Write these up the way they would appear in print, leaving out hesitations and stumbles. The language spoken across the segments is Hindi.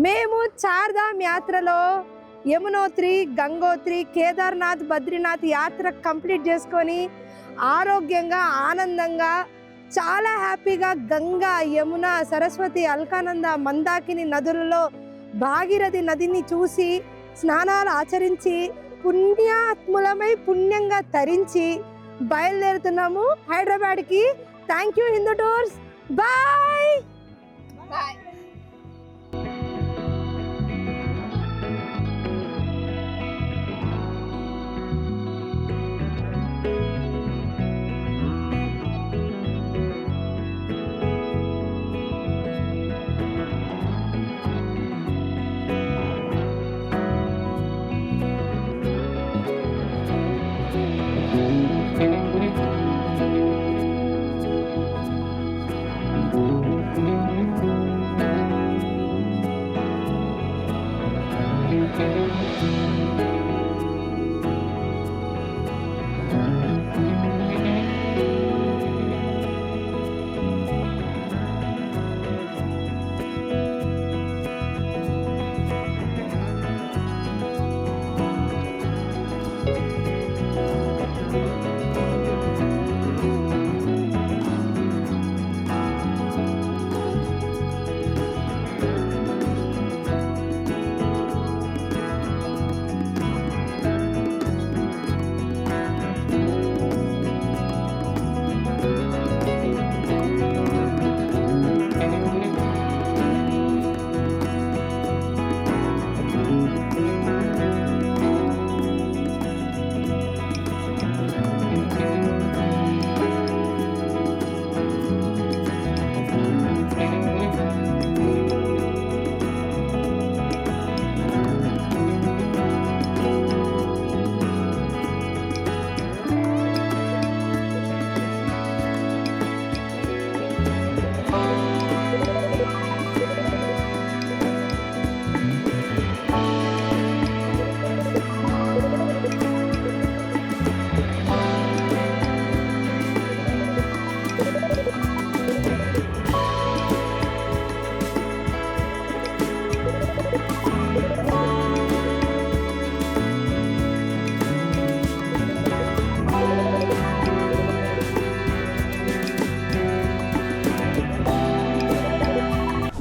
మేము చార్ధామ్ యాత్రలో యమునోత్రి, గంగోత్రి, కేదార్నాథ్, బద్రీనాథ్ యాత్ర కంప్లీట్ చేసుకొని ఆరోగ్యంగా ఆనందంగా చాలా హ్యాపీగా గంగా, యమున, సరస్వతి, అల్కానంద, మందాకిని నదులలో భాగీరథి నదిని చూసి స్నానాలు ఆచరించి పుణ్యాత్ములమై పుణ్యంగా తరించి బయలుదేరుతున్నాము హైదరాబాద్కి. Thank you Hindu tours. Bye bye.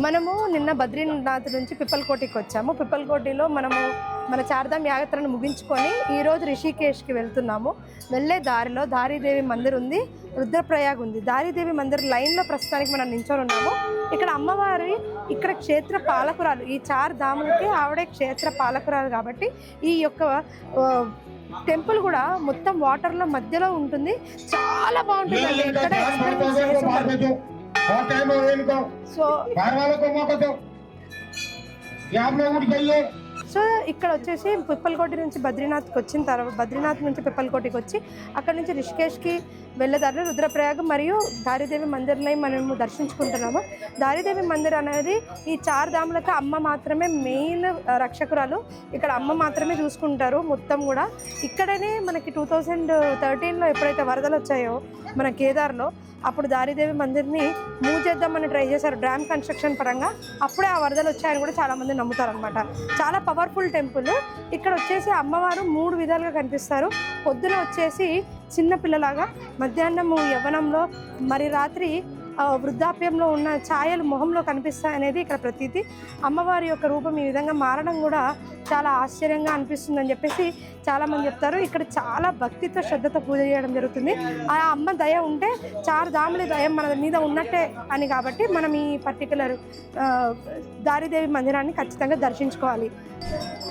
మనము నిన్న బద్రీనాథ్ నుంచి పిప్పల్కోటికి వచ్చాము. పిప్పల్కోటిలో మనము మన చార్ధామ్ యాత్రను ముగించుకొని ఈరోజు రిషికేష్కి వెళ్తున్నాము. వెళ్ళే దారిలో దారీదేవి మందిర్ ఉంది, రుద్రప్రయాగ్ ఉంది. దారీదేవి మందిర్ లైన్లో ప్రస్తుతానికి మనం నించొని ఉన్నాము. ఇక్కడ అమ్మవారి ఇక్కడ క్షేత్ర పాలకురాలు, ఈ చార్ధాములకి ఆవిడే క్షేత్ర పాలకురాలు కాబట్టి ఈ యొక్క టెంపుల్ కూడా మొత్తం వాటర్లో మధ్యలో ఉంటుంది. చాలా బాగుంటుంది. ఇక్కడ సో ఇక్కడ వచ్చేసి పిప్పల్కోటి నుంచి బద్రీనాథ్కి వచ్చిన తర్వాత బద్రీనాథ్ నుంచి పిప్పల్కోటికి వచ్చి అక్కడ నుంచి రిషికేష్కి వెళ్ళేదారిలో రుద్రప్రయాగ మరియు దారీదేవి మందిర్ని మనము దర్శించుకుంటున్నాము. దారీదేవి మందిర్ అనేది ఈ చార్ధాములకు అమ్మ మాత్రమే మెయిన్ రక్షకురాలు. ఇక్కడ అమ్మ మాత్రమే చూసుకుంటారు మొత్తం కూడా. ఇక్కడనే మనకి 2013లో ఎప్పుడైతే వరదలు వచ్చాయో మన కేదార్లో, అప్పుడు దారీదేవి మందిర్ని మూవ్ చేద్దామని ట్రై చేశారు డ్యామ్ కన్స్ట్రక్షన్ పరంగా. అప్పుడే ఆ వరదలు వచ్చాయని కూడా చాలామంది నమ్ముతారు అనమాట. చాలా పవర్ఫుల్ టెంపుల్. ఇక్కడ వచ్చేసి అమ్మవారు 3 విధాలుగా కనిపిస్తారు. పొద్దున వచ్చేసి చిన్నపిల్లలాగా, మధ్యాహ్నం యవ్వనంలో, మరి రాత్రి వృద్ధాప్యంలో ఉన్న ఛాయలు మొహంలో కనిపిస్తాయి అనేది ఇక్కడ ప్రతీతి. అమ్మవారి యొక్క రూపం ఈ విధంగా మారడం కూడా చాలా ఆశ్చర్యంగా అనిపిస్తుందని చెప్పేసి చాలామంది చెప్తారు. ఇక్కడ చాలా భక్తితో శ్రద్ధతో పూజ చేయడం జరుగుతుంది. ఆ అమ్మ దయ ఉంటే చార్ధాముల దయ మన మీద ఉన్నట్టే అని కాబట్టి మనం ఈ పర్టికులర్ దారీదేవి మందిరాన్ని ఖచ్చితంగా దర్శించుకోవాలి.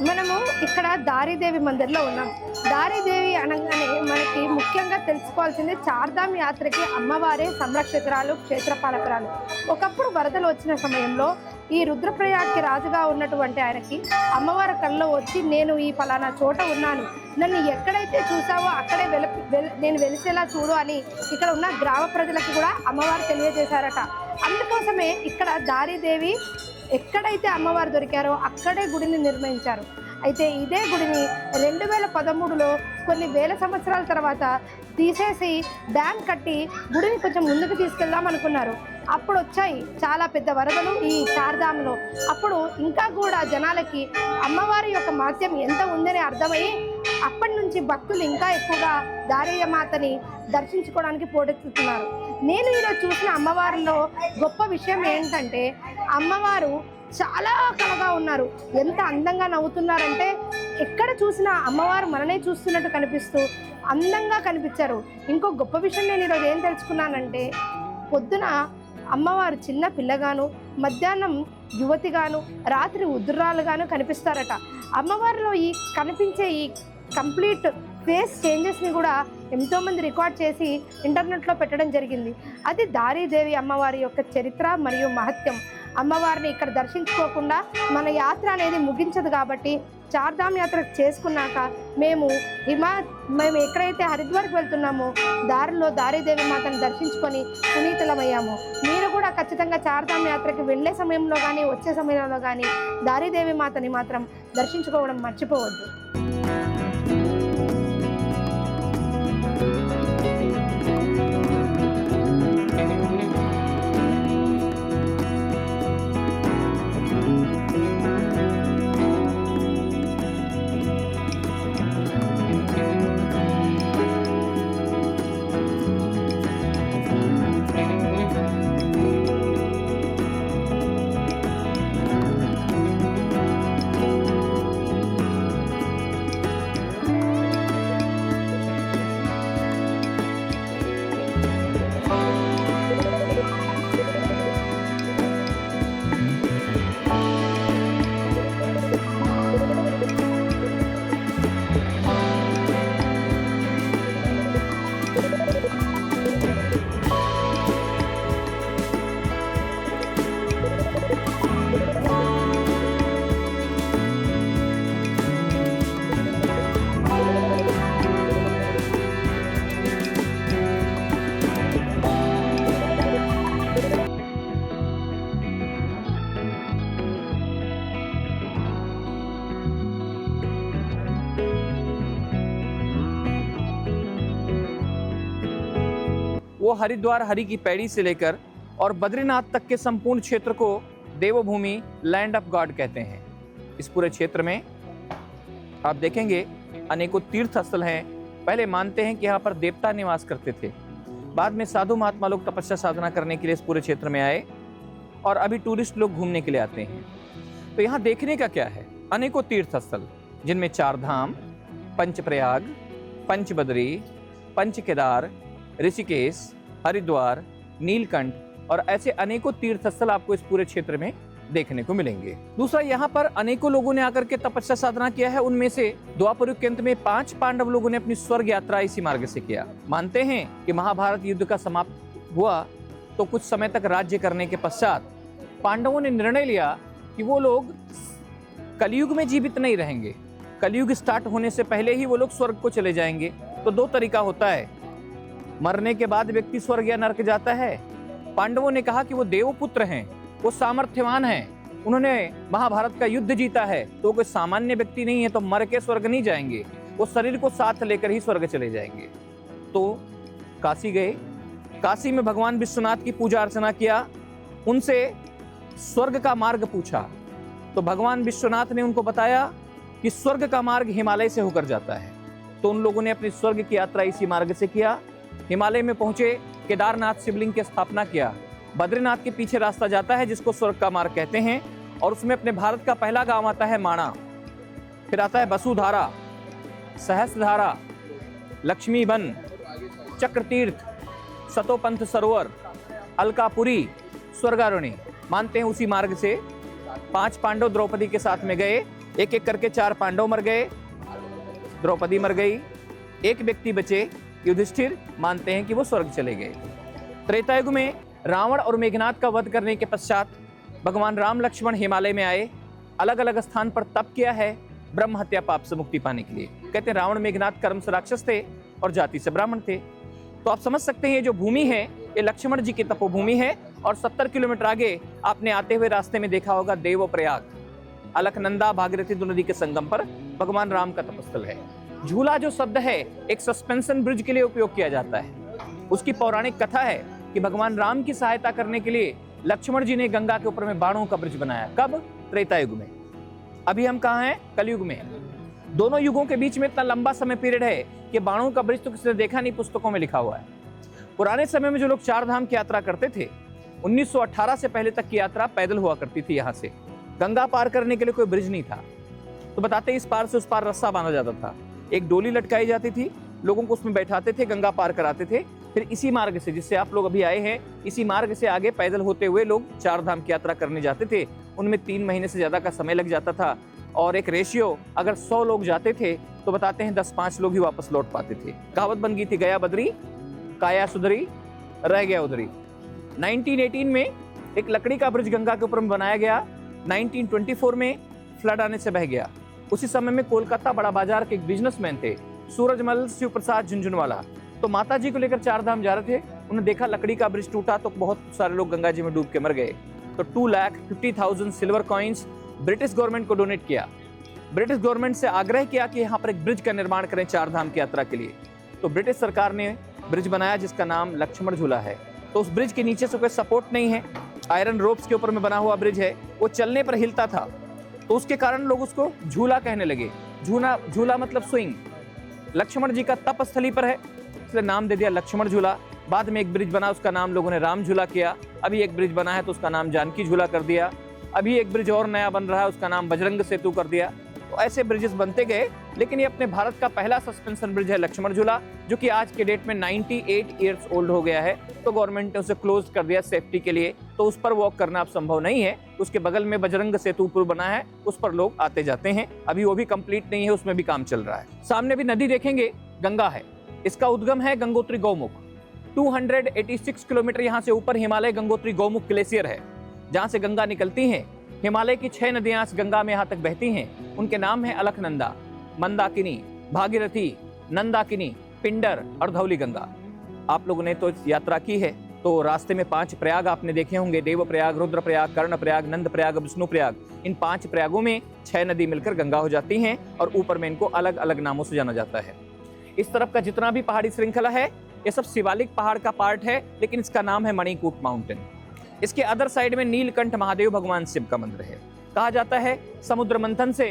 మనము ఇక్కడ దారీదేవి మందిర్లో ఉన్నాం. దారీదేవి అనగానే మనకి ముఖ్యంగా తెలుసుకోవాల్సింది చార్ధామ్ యాత్రకి అమ్మవారే సంరక్షకురాలు, క్షేత్రపాలకురాలు. ఒకప్పుడు వరదలు వచ్చిన సమయంలో ఈ రుద్రప్రయాగ్కి రాజుగా ఉన్నటువంటి ఆయనకి అమ్మవారి కళ్ళలో వచ్చి, నేను ఈ ఫలానా చోట ఉన్నాను, నన్ను ఎక్కడైతే చూసావో అక్కడే నేను వెలిసేలా చూడు అని ఇక్కడ ఉన్న గ్రామ ప్రజలకు కూడా అమ్మవారు తెలియజేశారట. అందుకోసమే ఇక్కడ దారీదేవి ఎక్కడైతే అమ్మవారు దొరికారో అక్కడే గుడిని నిర్మించారు. అయితే ఇదే గుడిని 2013లో కొన్ని వేల సంవత్సరాల తర్వాత తీసేసి డ్యామ్ కట్టి గుడిని కొంచెం ముందుకు తీసుకెళ్దాం అనుకున్నారు. అప్పుడు వచ్చాయి చాలా పెద్ద వరదలు ఈ చార్ధామ్లో. అప్పుడు ఇంకా కూడా జనాలకి అమ్మవారి యొక్క మహత్యం ఎంత ఉందని అర్థమయ్యి అప్పటి నుంచి భక్తులు ఇంకా ఎక్కువగా దారియమాతని దర్శించుకోవడానికి పోటెత్తుతున్నారు. నేను ఈరోజు చూసిన అమ్మవారిలో గొప్ప విషయం ఏంటంటే అమ్మవారు చాలా కళగా ఉన్నారు. ఎంత అందంగా నవ్వుతున్నారంటే ఎక్కడ చూసినా అమ్మవారు మననే చూస్తున్నట్టు కనిపిస్తూ అందంగా కనిపించారు. ఇంకో గొప్ప విషయం నేను ఈరోజు ఏం తెలుసుకున్నానంటే పొద్దున అమ్మవారు చిన్న పిల్లగాను, మధ్యాహ్నం యువతిగాను, రాత్రి ఉద్దురాలుగాను కనిపిస్తారట. అమ్మవారిలో ఈ కనిపించే ఈ కంప్లీట్ ఫేస్ చేంజెస్ని కూడా ఎంతోమంది రికార్డ్ చేసి ఇంటర్నెట్లో పెట్టడం జరిగింది. అది దారీదేవి అమ్మవారి యొక్క చరిత్ర మరియు మహత్యం. అమ్మవారిని ఇక్కడ దర్శించుకోకుండా మన యాత్ర అనేది ముగించదు. కాబట్టి చార్ధామ్ యాత్ర చేసుకున్నాక మేము ఎక్కడైతే హరిద్వార్కి వెళ్తున్నామో దారిలో దారీదేవి మాతను దర్శించుకొని పునీతులమయ్యాము. మీరు కూడా ఖచ్చితంగా చార్ధామ్ యాత్రకి వెళ్ళే సమయంలో కానీ వచ్చే సమయంలో కానీ దారీదేవి మాతని మాత్రం దర్శించుకోవడం మర్చిపోవద్దు. वो हरिद्वार हरि की पैड़ी से लेकर और बद्रीनाथ तक के संपूर्ण क्षेत्र को देवभूमि लैंड ऑफ गॉड कहते हैं। इस पूरे क्षेत्र में आप देखेंगे अनेकों तीर्थ स्थल हैं। पहले मानते हैं कि यहाँ पर देवता निवास करते थे, बाद में साधु महात्मा लोग तपस्या साधना करने के लिए इस पूरे क्षेत्र में आए और अभी टूरिस्ट लोग घूमने के लिए आते हैं। तो यहाँ देखने का क्या है? अनेकों तीर्थ स्थल जिनमें चारधाम, पंचप्रयाग, पंचबदरी, पंच केदार, ऋषिकेश, हरिद्वार, नीलकंठ और ऐसे अनेकों तीर्थ स्थल आपको इस पूरे क्षेत्र में देखने को मिलेंगे। दूसरा, यहाँ पर अनेकों लोगों ने आकर के तपस्या साधना किया है। उनमें से द्वापर युग के अंत में 5 पांडव लोगों ने अपनी स्वर्ग यात्रा इसी मार्ग से किया। मानते हैं कि महाभारत युद्ध का समाप्त हुआ तो कुछ समय तक राज्य करने के पश्चात पांडवों ने निर्णय लिया कि वो लोग कलयुग में जीवित नहीं रहेंगे, कलयुग स्टार्ट होने से पहले ही वो लोग स्वर्ग को चले जाएंगे। तो 2 तरीका होता है, मरने के बाद व्यक्ति स्वर्ग या नरक जाता है। पांडवों ने कहा कि वो देवपुत्र हैं, वो सामर्थ्यवान हैं, उन्होंने महाभारत का युद्ध जीता है, तो कोई सामान्य व्यक्ति नहीं है, तो मर के स्वर्ग नहीं जाएंगे, वो शरीर को साथ लेकर ही स्वर्ग चले जाएंगे। तो काशी गए, काशी में भगवान विश्वनाथ की पूजा अर्चना किया, उनसे स्वर्ग का मार्ग पूछा तो भगवान विश्वनाथ ने उनको बताया कि स्वर्ग का मार्ग हिमालय से होकर जाता है। तो उन लोगों ने अपनी स्वर्ग की यात्रा इसी मार्ग से किया। हिमालय में पहुंचे, केदारनाथ शिवलिंग की स्थापना किया। बद्रीनाथ के पीछे रास्ता जाता है जिसको स्वर्ग का मार्ग कहते हैं, और उसमें अपने भारत का पहला गांव आता है माणा, फिर आता है वसुधारा, सहस्त्रधारा, लक्ष्मीवन, चक्रतीर्थ, सतोपंथ सरोवर, अलकापुरी, स्वर्गारोणी। मानते हैं उसी मार्ग से 5 पांडव द्रौपदी के साथ में गए, एक एक करके 4 पांडव मर गए, द्रौपदी मर गई, एक व्यक्ति बचे युधिष्ठिर। मानते हैं कि वो स्वर्ग चले गए। त्रेता युग में रावण और मेघनाथ का वध करने के पश्चात भगवान राम लक्ष्मण हिमालय में आए, अलग अलग स्थान पर तप किया है ब्रह्म हत्या पाप से मुक्ति पाने के लिए। कहते हैं रावण मेघनाथ कर्म से राक्षस थे और जाति से ब्राह्मण थे। तो आप समझ सकते हैं ये जो भूमि है ये लक्ष्मण जी की तपोभूमि है। और 70 किलोमीटर आगे आपने आते हुए रास्ते में देखा होगा देवप्रयाग, अलकनंदा भागीरथी दो नदी के संगम पर भगवान राम का तपस्थल है। झूला जो शब्द है एक सस्पेंशन ब्रिज के लिए उपयोग किया जाता है। उसकी पौराणिक कथा है कि भगवान राम की सहायता करने के लिए लक्ष्मण जी ने गंगा के ऊपर में बाणों का ब्रिज बनाया। कब? त्रेता युग में। अभी हम कहाँ हैं? कलयुग में। दोनों युगों के बीच में इतना लंबा समय पीरियड है कि बाणों का ब्रिज तो किसी ने देखा नहीं, पुस्तकों में लिखा हुआ है। पुराने समय में जो लोग चार धाम की यात्रा करते थे, 1918 से पहले तक की यात्रा पैदल हुआ करती थी। यहाँ से गंगा पार करने के लिए कोई ब्रिज नहीं था, तो बताते इस पार से उस पार रस्सा बांधा जाता था, एक डोली लटकाई जाती थी, लोगों को उसमें बैठाते थे, गंगा पार कराते थे। फिर इसी मार्ग से, जिससे आप लोग अभी आए हैं, इसी मार्ग से आगे पैदल होते हुए लोग चार धाम की यात्रा करने जाते थे। उनमें 3 महीने से ज्यादा का समय लग जाता था और एक रेशियो, अगर 100 लोग जाते थे तो बताते हैं 10-5 लोग ही वापस लौट पाते थे। कहावत बन गई थी, गया बदरी काया सुधरी रह गया उधरी। 1918 में एक लकड़ी का ब्रिज गंगा के ऊपर में बनाया गया। 1924 में फ्लड आने से बह गया। उसी समय में कोलकाता बड़ा बाजार के एक बिजनेसमैन थे, सूरजमल शिव प्रसाद झुंझुनवाला, तो माता जी को लेकर चार धाम जा रहे थे। उन्हें देखा लकड़ी का ब्रिज टूटा तो बहुत सारे लोग गंगा जी में डूब के मर गए। तो 2,50,000 सिल्वर कॉइन्स ब्रिटिश गवर्नमेंट को डोनेट किया। ब्रिटिश गवर्नमेंट से आग्रह किया कि यहाँ पर एक ब्रिज का निर्माण करें चार धाम की यात्रा के लिए। तो ब्रिटिश सरकार ने ब्रिज बनाया जिसका नाम लक्ष्मण झूला है। तो उस ब्रिज के नीचे से कोई सपोर्ट नहीं है, आयरन रोप्स के ऊपर में बना हुआ ब्रिज है, वो चलने पर हिलता था, तो उसके कारण लोग उसको झूला कहने लगे। झूला मतलब स्विंग। लक्ष्मण जी का तप स्थली पर है, इसलिए नाम दे दिया लक्ष्मण झूला। बाद में एक ब्रिज बना, उसका नाम लोगों ने राम झूला किया। अभी एक ब्रिज बना है तो उसका नाम जानकी झूला कर दिया। अभी एक ब्रिज और नया बन रहा है, उसका नाम बजरंग सेतु कर दिया। तो ऐसे ब्रिजेस बनते गए, लेकिन ये अपने भारत का पहला सस्पेंशन ब्रिज है लक्ष्मण झूला, जो कि आज के डेट में 98 ईयर्स ओल्ड हो गया है। तो गवर्नमेंट ने उसे क्लोज कर दिया सेफ्टी के लिए, तो उस पर वॉक करना अब संभव नहीं है। उसके बगल में बजरंग सेतु पुल बना है, उस पर लोग आते जाते हैं। अभी वो भी कंप्लीट नहीं है, उसमें भी काम चल रहा है। सामने भी नदी देखेंगे, गंगा है। इसका उद्गम है गंगोत्री गौमुख। 286 किलोमीटर यहाँ से ऊपर हिमालय गंगोत्री गौमुख ग्लेशियर है, जहाँ से गंगा निकलती है। हिमालय की 6 नदियां इस गंगा में यहाँ तक बहती हैं। उनके नाम है अलकनंदा, मंदाकिनी, भागीरथी, नंदाकिनी, पिंडर और धौली गंगा। आप लोगों ने तो यात्रा की है, तो रास्ते में 5 प्रयाग आपने देखे होंगे, देव प्रयाग, रुद्र प्रयाग, कर्ण प्रयाग, नंद प्रयाग, विष्णु प्रयाग। इन 5 प्रयागों में 6 नदी मिलकर गंगा हो जाती हैं और ऊपर में इनको अलग अलग नामों से जाना जाता है। इस तरफ का जितना भी पहाड़ी श्रृंखला है, ये सब शिवालिक पहाड़ का पार्ट है, लेकिन इसका नाम है मणिकूट माउंटेन। इसके अदर साइड में नीलकंठ महादेव भगवान शिव का मंदिर है। कहा जाता है समुद्र मंथन से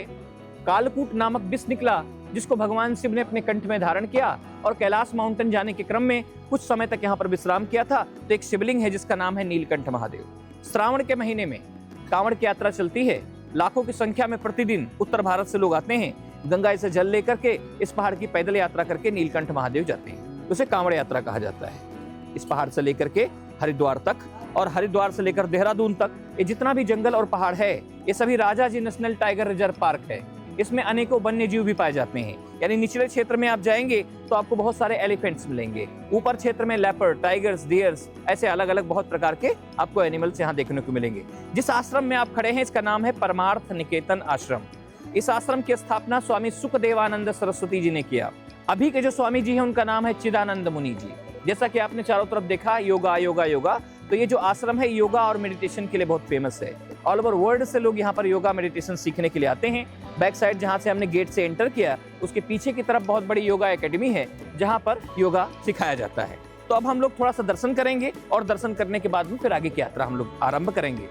कालकूट नामक विष निकला, जिसको भगवान शिव ने अपने कंठ में धारण किया और कैलाश माउंटेन जाने के क्रम में कुछ समय तक यहाँ पर विश्राम किया था। तो एक शिवलिंग है जिसका नाम है नीलकंठ महादेव। श्रावण के महीने में कांवड़ की यात्रा चलती है। लाखों की संख्या में प्रतिदिन उत्तर भारत से लोग आते हैं, गंगा से जल लेकर के इस पहाड़ की पैदल यात्रा करके नीलकंठ महादेव जाते हैं। उसे कांवड़ यात्रा कहा जाता है। इस पहाड़ से लेकर के हरिद्वार तक और हरिद्वार से लेकर देहरादून तक ये जितना भी जंगल और पहाड़ है, ये सभी Rajaji national tiger reserve park है। इसमें अनेकों वन्य जीव भी पाए जाते हैं। यानी निचले क्षेत्र में आप जाएंगे तो आपको बहुत सारे एलिफेंट्स मिलेंगे, ऊपर क्षेत्र में लेपर्ड, टाइगर्स, डियर्स, ऐसे अलग अलग बहुत प्रकार के आपको एनिमल्स यहाँ देखने को मिलेंगे। जिस आश्रम में आप खड़े हैं इसका नाम है परमार्थ निकेतन आश्रम। इस आश्रम की स्थापना स्वामी सुखदेवानंद सरस्वती जी ने किया। अभी के जो स्वामी जी हैं उनका नाम है चिदानंद मुनि जी। जैसा कि आपने चारों तरफ देखा योगा योगा योगा, तो ये जो आश्रम है योगा और मेडिटेशन के लिए बहुत फेमस है। ऑल ओवर वर्ल्ड से लोग यहाँ पर योगा मेडिटेशन सीखने के लिए आते हैं। बैक साइड जहाँ से हमने गेट से एंटर किया, उसके पीछे की तरफ बहुत बड़ी योगा एकेडमी है जहाँ पर योगा सिखाया जाता है। तो अब हम लोग थोड़ा सा दर्शन करेंगे और दर्शन करने के बाद में फिर आगे की यात्रा हम लोग आरंभ करेंगे।